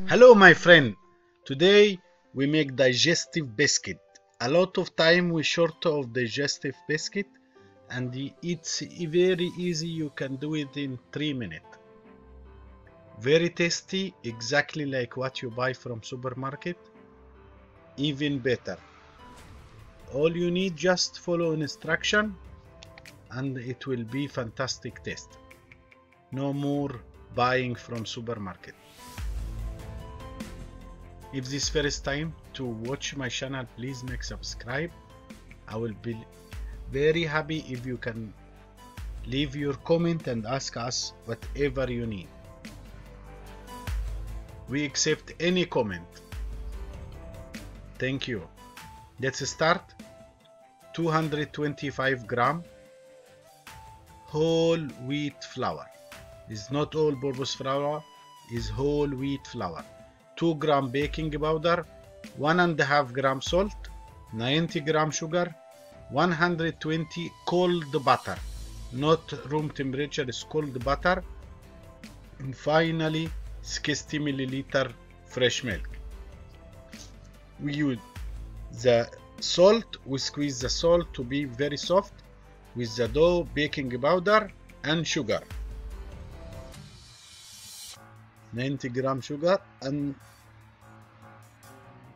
Hello my friend, today we make digestive biscuit. A lot of time we short of digestive biscuit and it's very easy, you can do it in 3 minutes. Very tasty, exactly like what you buy from supermarket, even better. All you need just follow instruction and it will be fantastic taste. No more buying from supermarket. If this first time to watch my channel, please make subscribe. I will be very happy if you can leave your comment and ask us whatever you need. We accept any comment. Thank you. Let's start. 225 gram whole wheat flour. It's not all-purpose flour, it's whole wheat flour. 2 gram baking powder, 1.5 gram salt, 90 gram sugar, 120 cold butter, not room temperature, it's cold butter, and finally 60 milliliter fresh milk. We use the salt, we squeeze the salt to be very soft with the dough, baking powder and sugar. 90 gram sugar and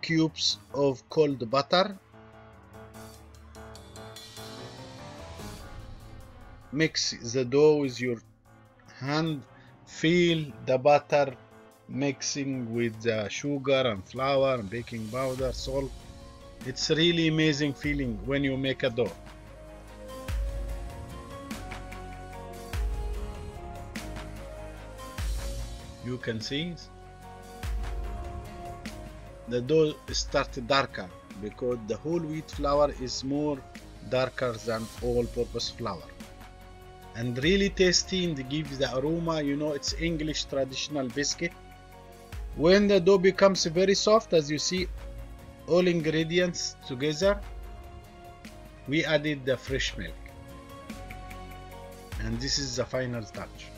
cubes of cold butter. Mix the dough with your hand, feel the butter mixing with the sugar and flour and baking powder, salt. It's really amazing feeling when you make a dough. You can see the dough started darker because the whole wheat flour is more darker than all-purpose flour, and really tasty and gives the aroma. You know, it's English traditional biscuit. When the dough becomes very soft, as you see all ingredients together, we added the fresh milk, and this is the final touch.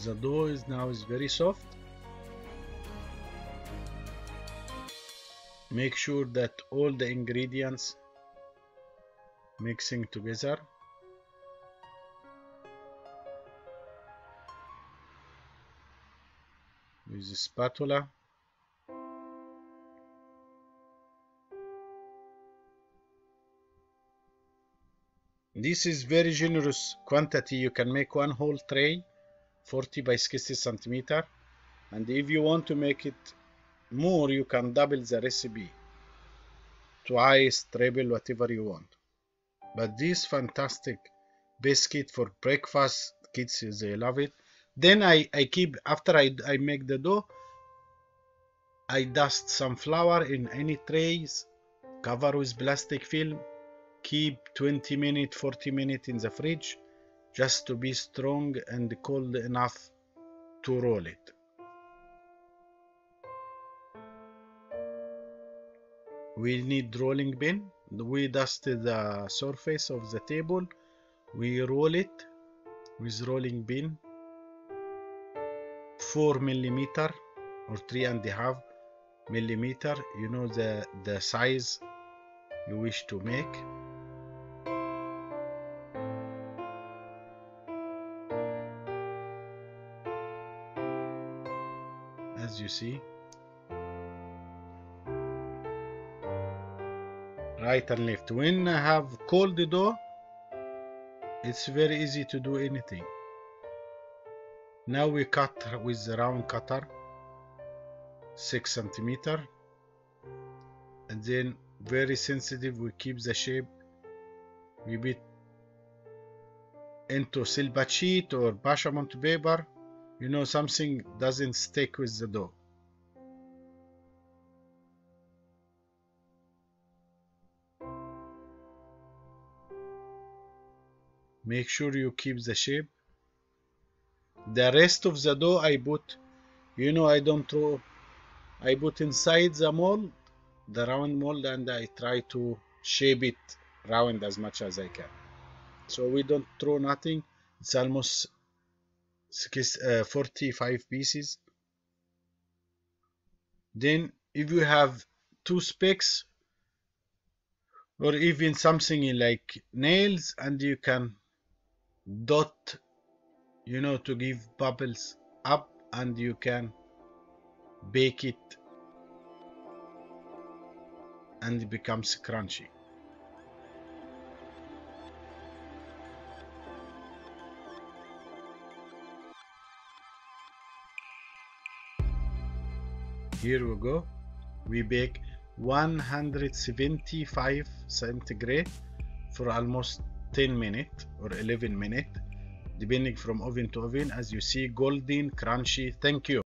The dough is now very soft. Make sure that all the ingredients mixing together. With the spatula. This is very generous quantity. You can make one whole tray, 40 by 60 centimeter, and if you want to make it more, you can double the recipe, twice, triple, whatever you want. But this fantastic biscuit for breakfast, kids, they love it. Then I keep, after I make the dough, I dust some flour in any trays, cover with plastic film, keep 20 minutes, 40 minutes in the fridge, just to be strong and cold enough to roll it. We need rolling pin. We dust the surface of the table. We roll it with rolling pin, 4 millimeter or 3.5 millimeter. You know the size you wish to make. As you see, right and left. When I have cold dough, it's very easy to do anything. Now we cut with the round cutter, 6 centimeter, and then very sensitive, we keep the shape. We beat into silver sheet or parchment paper. You know, something doesn't stick with the dough. Make sure you keep the shape. The rest of the dough I put, you know, I don't throw, I put inside the mold, the round mold, and I try to shape it round as much as I can. So we don't throw nothing. It's almost 45 pieces. Then if you have toothpicks or even something like nails, and you can dot, to give bubbles up, and you can bake it and it becomes crunchy. Here we go. We bake 175 centigrade for almost 10 minutes or 11 minutes, depending from oven to oven. As you see, golden, crunchy. Thank you.